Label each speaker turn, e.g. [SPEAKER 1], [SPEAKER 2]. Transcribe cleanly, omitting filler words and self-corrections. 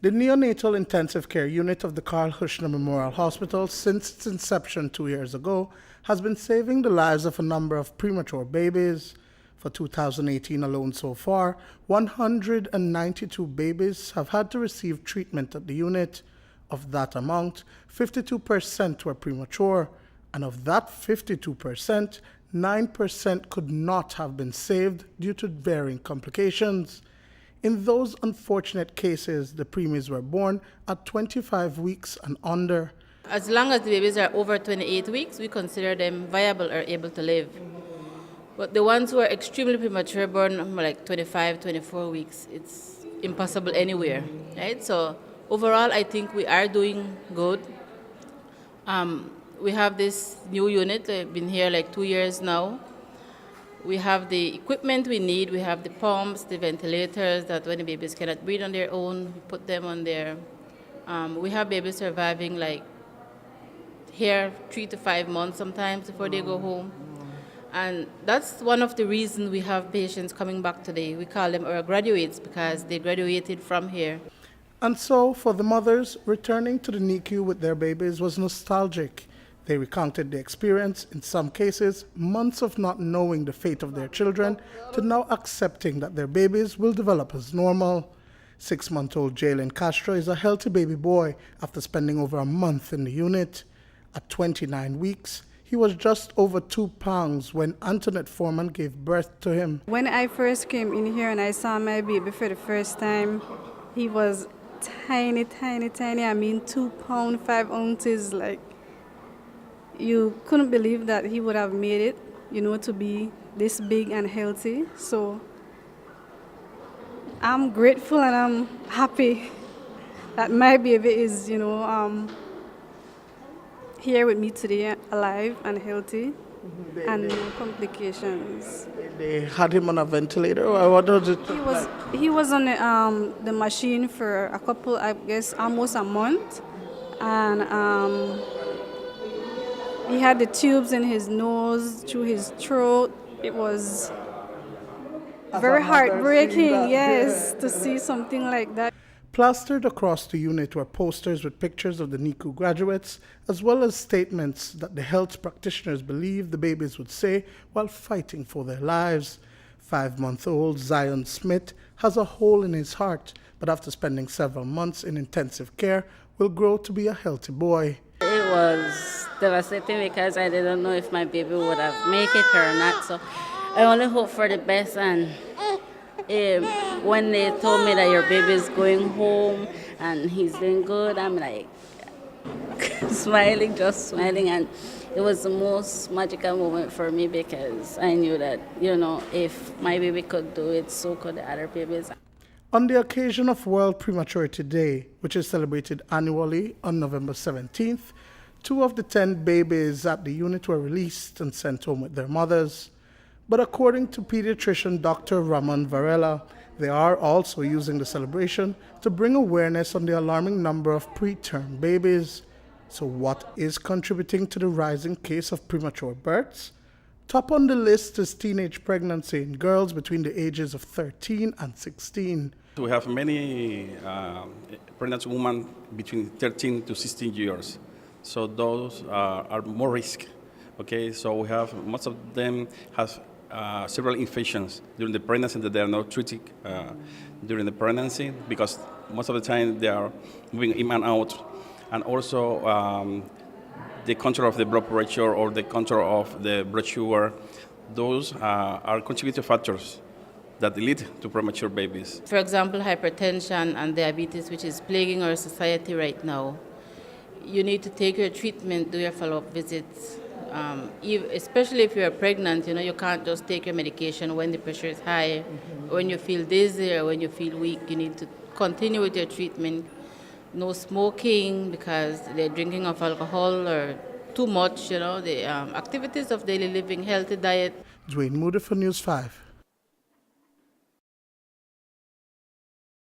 [SPEAKER 1] The Neonatal Intensive Care Unit of the Karl Heusner Memorial Hospital, since its inception 2 years ago, has been saving the lives of a number of premature babies. For 2018 alone so far, 192 babies have had to receive treatment at the unit. Of that amount, 52% were premature, and of that 52%, 9% could not have been saved due to varying complications. In those unfortunate cases, the preemies were born at 25 weeks and under.
[SPEAKER 2] As long as the babies are over 28 weeks, we consider them viable or able to live. But the ones who are extremely premature, born like 25, 24 weeks, it's impossible anywhere, right? So overall, I think we are doing good. We have this new unit. I've been here like 2 years now. We have the equipment we need. We have the pumps, the ventilators, that when the babies cannot breathe on their own, we put them on there. We have babies surviving like here 3 to 5 months sometimes before they go home. And that's one of the reasons we have patients coming back today. We call them our graduates because they graduated from here.
[SPEAKER 1] And so, for the mothers, returning to the NICU with their babies was nostalgic. They recounted the experience, in some cases, months of not knowing the fate of their children, to now accepting that their babies will develop as normal. 6-month-old Jalen Castro is a healthy baby boy after spending over a month in the unit. At 29 weeks, he was just over 2 pounds when Antoinette Foreman gave birth to him.
[SPEAKER 3] When I first came in here and I saw my baby for the first time, he was tiny, tiny, tiny. I mean, 2 pounds, 5 ounces, like, you couldn't believe that he would have made it, to be this big and healthy. So I'm grateful and I'm happy that my baby is, here with me today, alive and healthy, and no complications.
[SPEAKER 1] They had him on a ventilator, or what was it?
[SPEAKER 3] He was on the machine for a couple, I guess, almost a month, and he had the tubes in his nose, through his throat. It was very heartbreaking, yes, to see something like that.
[SPEAKER 1] Plastered across the unit were posters with pictures of the NICU graduates, as well as statements that the health practitioners believed the babies would say while fighting for their lives. 5-month-old Zion Smith has a hole in his heart, but after spending several months in intensive care, will grow to be a healthy boy.
[SPEAKER 4] It was devastating because I didn't know if my baby would have make it or not. So I only hope for the best. And when they told me that your baby is going home and he's doing good, I'm like smiling, just smiling. And it was the most magical moment for me because I knew that, if my baby could do it, so could the other babies.
[SPEAKER 1] On the occasion of World Prematurity Day, which is celebrated annually on November 17th, 2 of the 10 babies at the unit were released and sent home with their mothers. But according to pediatrician Dr. Ramon Varela, they are also using the celebration to bring awareness on the alarming number of preterm babies. So what is contributing to the rising case of premature births? Top on the list is teenage pregnancy in girls between the ages of 13 and 16.
[SPEAKER 5] We have many pregnant women between 13 to 16 years. So those are more risk. Okay, so we have, most of them have several infections during the pregnancy that they are not treated during the pregnancy because most of the time they are moving in and out. And also the control of the blood pressure or the control of the blood sugar, those are contributing factors that lead to premature babies.
[SPEAKER 2] For example, hypertension and diabetes, which is plaguing our society right now. You need to take your treatment, do your follow-up visits. Especially if you're pregnant, you can't just take your medication when the pressure is high, when you feel dizzy or when you feel weak. You need to continue with your treatment. No smoking because the drinking of alcohol or too much, the activities of daily living, healthy diet.
[SPEAKER 1] Duane, Moody for News 5.